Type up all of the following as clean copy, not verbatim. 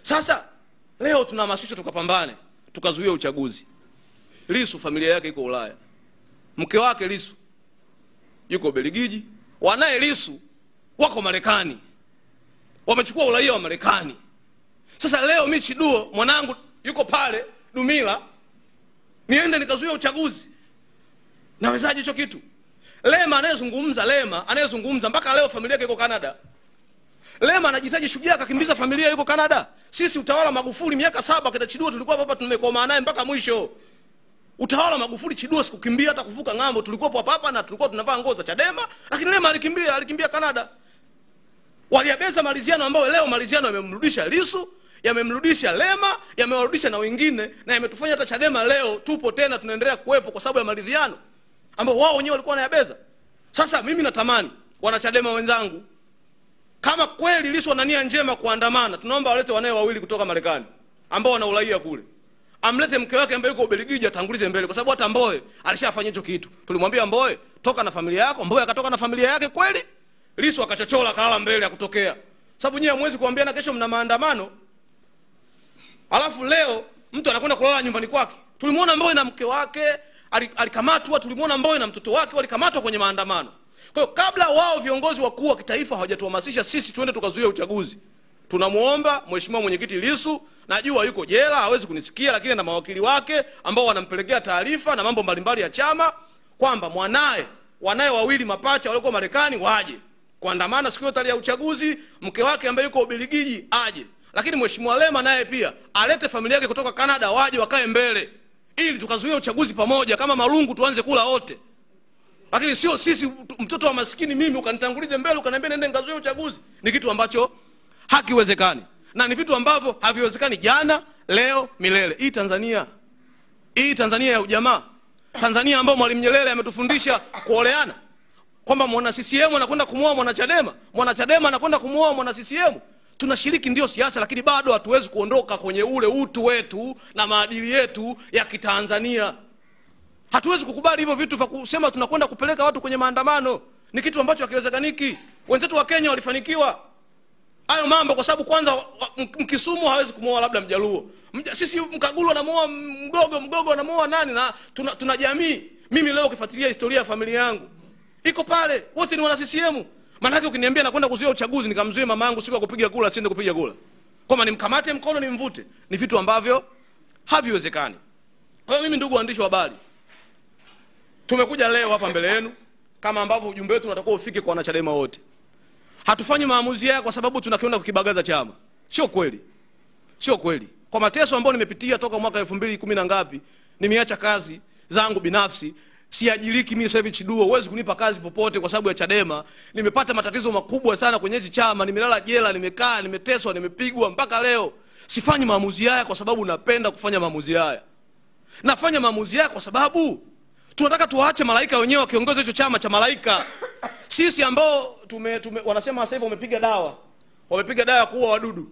Sasa leo tunahamasishwa tukapambane, tukazuia uchaguzi. Lissu familia yake iko Ulaya. Mke wake Lissu yuko Belgiji, wanae Lissu wako Marekani. Wamechukua uraia wa Marekani. Sasa leo mimi Chiduo mwanangu yuko pale Dumila, niende nikazuia uchaguzi. Nawezaje hicho kitu? Lema anayezungumza mpaka leo familia yake iko Canada. Lema anajitaji shujaa akakimbiza familia yuko Canada. Sisi utawala Magufuli miaka 7 kenda Chiduo tulikuwa hapa tumekoma naye mpaka mwisho. Utawala Magufuli Chiduo sikukimbia hata kuvuka ngambo, tulikuwa hapa na tulikuwa tunavaa nguo za Chadema, lakini Lema alikimbia Canada. Waliabeza maliziano ambao leo maliziano yamemrudisha Lissu, yamemrudisha Lema, yamewarudisha na wengine, na yametufanya hata Chadema leo tupo tena tunaendelea kuwepo kwa sababu ya maliziano ambao wao wenyewe walikuwa wanayabeza. Sasa mimi natamani wana Chadema wenzangu, kama kweli Lissu wana nia njema kuandamana, tunaomba walete wanae wawili kutoka Marekani ambao wana uraia kule. Amlete mke wake ambaye yuko Belgiji atangulize mbele, kwa sababu hata Mbowe alishafanya hicho kitu. Tulimwambia Mbowe toka na familia yako, Mbowe akatoka na familia yake kweli. Lissu akachochola kalala mbele ya kutokea. Sababu nyinyi hamwezi kuambiana kesho mna maandamano, alafu leo mtu anakwenda kulala nyumbani kwake. Tulimuona Mbowe na mke wake alikamatwa, tulimuona Mbowe na mtoto wake walikamatwa kwenye maandamano. Kwa hiyo kabla wao viongozi wakuu wa kitaifa hawajatuhamasisha sisi twende tukazuia uchaguzi, tunamuomba Mheshimiwa Mwenyekiti Lissu, najua yuko jela hawezi kunisikia, lakini na mawakili wake ambao wanampelekea taarifa na mambo mbalimbali ya chama, kwamba wanae wawili mapacha walioko Marekani waje kuandamana siku yote ya uchaguzi, mke wake ambaye yuko Ubelgiji aje. Lakini Mheshimiwa Lema naye pia alete familia yake kutoka Canada waje wakae mbele, ili tukazuia uchaguzi pamoja kama marungu tuanze kula wote. Lakini sio sisi mtoto wa maskini mimi ukanitangulize mbele ukaniambia nende ngazuia uchaguzi. Ni kitu ambacho hakiwezekani. Na ni vitu ambavyo haviwezekani jana, leo, milele. Hii Tanzania ya ujamaa. Tanzania ambao Mwalimu Nyerere ametufundisha kuoleana. Kwamba mwana CCM anakwenda kumuoa mwana Chadema, mwana Chadema anakwenda kumuoa mwana CCM. Tunashiriki ndio siasa, lakini bado hatuwezi kuondoka kwenye ule utu wetu na maadili yetu ya Kitanzania. Hatuwezi kukubali hivyo vitu vya kusema tunakwenda kupeleka watu kwenye maandamano. Ni kitu ambacho hakiwezekaniki. Wenzetu wa Kenya walifanikiwa hayo mambo kwa sababu kwanza Mkisumu hawezi kumuoa labda Mjaluo. Sisi Mkagulu anamuoa Mgogo anamuoa nani, na tuna jamii. Mimi leo ukifuatilia historia ya familia yangu iko pale, wote ni wana CCM. Maana yake ukiniambia nakwenda kuzuia uchaguzi nikamzuia mama yangu siku ya kupiga kura asiende kupiga kura, kama nimkamate mkono nimvute, ni vitu ambavyo haviwezekani. Kwa hiyo mimi, ndugu waandishi wa habari, tumekuja leo hapa mbele yenu kama ambavyo ujumbe wetu unatakiwa ufike kwa wanachadema wote. Hatufanyi maamuzi haya kwa sababu tunakwenda kukibagaza chama. Sio kweli. Sio kweli. Kwa mateso ambayo nimepitia toka mwaka 2010 na ngapi, nimeacha kazi zangu binafsi. Siajiriki mimi sasa hivi Chiduo, huwezi kunipa kazi popote kwa sababu ya Chadema. Nimepata matatizo makubwa sana kwenye hichi chama, nimelala jela, nimekaa, nimeteswa, nimepigwa mpaka leo. Sifanyi maamuzi haya kwa sababu napenda kufanya maamuzi haya. Nafanya maamuzi haya kwa sababu tunataka tuwaache malaika wenyewe wakiongoza hicho chama cha malaika. Sisi ambao wanasema sasa hivi wamepiga dawa. Wamepiga dawa kuua wadudu.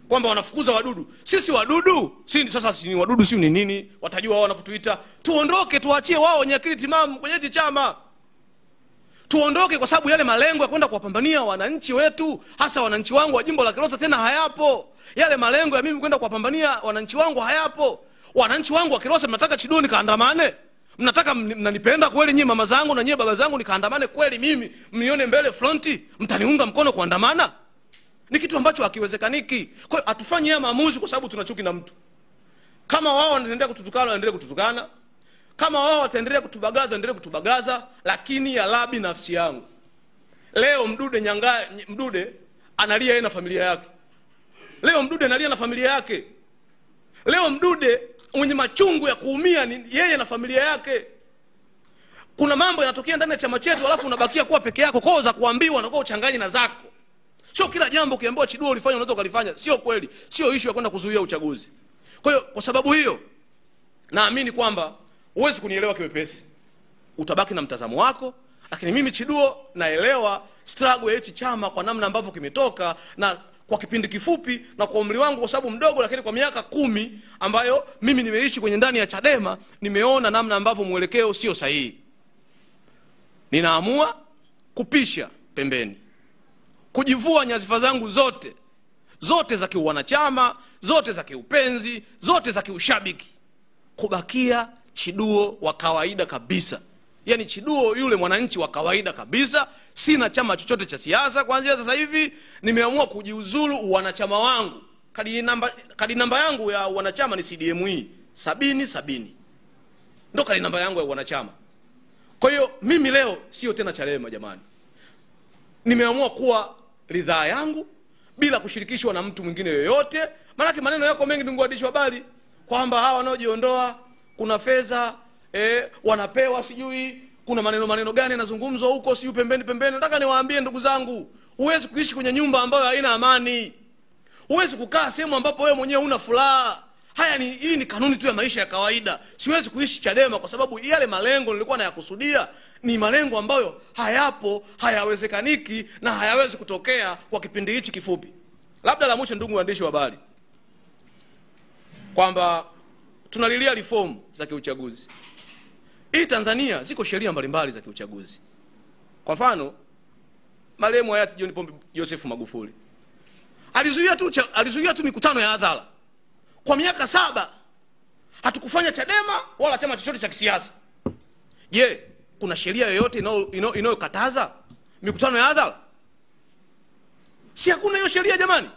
Kwamba wanafukuza wadudu. Sisi wadudu? Sasa ni wadudu si ni nini? Watajua wao wanapotuita. Tuondoke, tuachie wao wenye akili timamu kwenye hichi chama. Tuondoke kwa sababu yale malengo ya kwenda kuwapambania wananchi wetu, hasa wananchi wangu wa jimbo la Kilosa tena hayapo. Yale malengo ya mimi kwenda kuwapambania wananchi wangu hayapo. Wananchi wangu wa Kilosa mnataka Chiduo nikaandamane? Mnataka mnanipenda kweli nyinyi mama zangu na nyinyi baba zangu nikaandamane kweli mimi? Mnione mbele fronti, mtaniunga mkono kuandamana? Ni kitu ambacho hakiwezekaniki. Kwa hiyo atufanye haya maamuzi kwa sababu tunachuki na mtu. Kama wao wanaendelea kututukana, waendelee kututukana. Kama wao wataendelea kutubagaza, waendelee kutubagaza, lakini ya labi nafsi yangu. Leo Mdude analia yeye na familia yake. Leo Mdude analia na familia yake. Leo Mdude mwenye machungu ya kuumia ni yeye na familia yake. Kuna mambo yanatokea ndani ya chama chetu alafu unabakia kuwa peke yako, kwa za kuambiwa na kwa uchanganye na zako. Sio kila jambo ukiambiwa Chiduo ulifanya unaweza kulifanya, sio kweli. Sio issue ya kwenda kuzuia uchaguzi. Kwa hiyo kwa sababu hiyo naamini kwamba huwezi kunielewa kiwepesi. Utabaki na mtazamo wako, lakini mimi Chiduo naelewa struggle ya hichi chama kwa namna ambavyo kimetoka, na kwa kipindi kifupi na kwa umri wangu kwa sababu mdogo, lakini kwa miaka 10 ambayo mimi nimeishi kwenye ndani ya Chadema, nimeona namna ambavyo mwelekeo sio sahihi. Ninaamua kupisha pembeni, kujivua nyadhifa zangu zote zote za kiuwanachama, zote za kiupenzi, zote za kiushabiki, kubakia Chiduo wa kawaida kabisa. Yani Chiduo yule mwananchi wa kawaida kabisa. Sina chama chochote cha siasa. Kuanzia sasa hivi nimeamua kujiuzulu uwanachama wangu. Kadi namba yangu ya uwanachama ni CDME 7070. Ndo kadi namba yangu ya uwanachama. Kwa hiyo mimi leo sio tena Chadema jamani. Nimeamua kuwa ridhaa yangu bila kushirikishwa na mtu mwingine yoyote. Maana maneno yako mengi ndugu waandishi wa habari kwamba hawa wanaojiondoa kuna fedha wanapewa, sijui kuna maneno gani yanazungumzwa huko sijui pembeni. Nataka niwaambie ndugu zangu, huwezi kuishi kwenye nyumba ambayo haina amani. Huwezi kukaa sehemu ambapo wewe mwenyewe huna furaha. Hii ni kanuni tu ya maisha ya kawaida. Siwezi kuishi Chadema kwa sababu yale malengo nilikuwa nayakusudia ni malengo ambayo hayapo, hayawezekaniki na hayawezi kutokea kwa kipindi hichi kifupi. Labda la mwisho ndugu waandishi wa habari, kwamba tunalilia reform za kiuchaguzi. Hii Tanzania ziko sheria mbalimbali za kiuchaguzi. Kwa mfano, marehemu hayati John Pombe Joseph Magufuli alizuia tu mikutano ya hadhara. Kwa miaka 7 hatukufanya Chadema wala chama chochote cha kisiasa. Je, kuna sheria yoyote inayokataza mikutano ya hadhara? Si hakuna hiyo sheria jamani.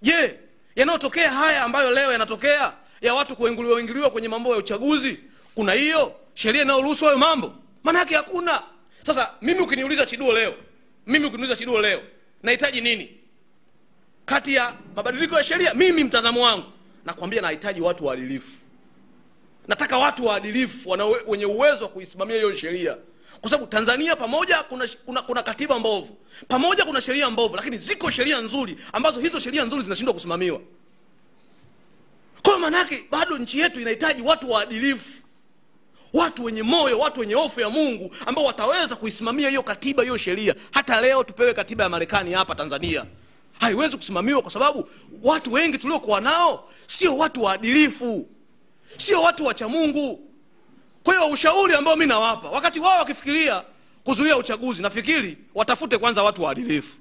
Je, yanayotokea haya ambayo leo yanatokea ya watu kuingiliwa kwenye mambo ya uchaguzi, kuna hiyo sheria inayoruhusu hayo mambo? Maana yake hakuna. Sasa mimi ukiniuliza Chiduo leo, nahitaji nini? Kati ya mabadiliko ya sheria, mimi mtazamo wangu nakwambia nahitaji watu waadilifu. Nataka watu waadilifu wenye uwezo wa kuisimamia hiyo sheria. Kwa sababu Tanzania pamoja kuna katiba mbovu, pamoja kuna sheria mbovu, lakini ziko sheria nzuri ambazo hizo sheria nzuri zinashindwa kusimamiwa. Kwa maana yake bado nchi yetu inahitaji watu waadilifu, watu wenye moyo, watu wenye hofu ya Mungu ambao wataweza kuisimamia hiyo katiba, hiyo sheria. Hata leo tupewe katiba ya Marekani hapa Tanzania, haiwezi kusimamiwa kwa sababu watu wengi tuliokuwa nao sio watu waadilifu, sio watu wacha Mungu. Kwa hiyo ushauri ambao mimi nawapa, wakati wao wakifikiria kuzuia uchaguzi, nafikiri watafute kwanza watu waadilifu.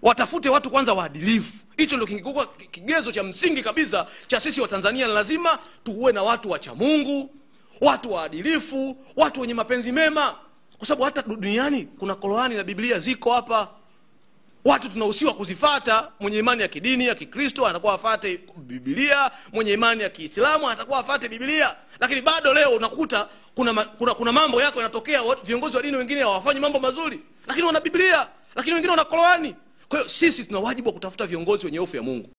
Watafute watu kwanza waadilifu. Hicho ndio kingekuwa kigezo cha msingi kabisa cha sisi wa Tanzania. Lazima tuwe na watu wacha Mungu, watu waadilifu, watu wenye mapenzi mema. Kwa sababu hata duniani kuna Qur'ani na Biblia ziko hapa. Watu tunahusiwa kuzifuata. Mwenye imani ya kidini ya Kikristo anakuwa afuate Biblia, mwenye imani ya Kiislamu atakuwa afuate Biblia. Lakini bado leo unakuta kuna mambo yako yanatokea, viongozi wa dini wengine hawafanyi mambo mazuri, lakini wana Biblia, lakini wengine wana Qur'ani. Kwa hiyo sisi tuna wajibu wa kutafuta viongozi wenye hofu ya Mungu.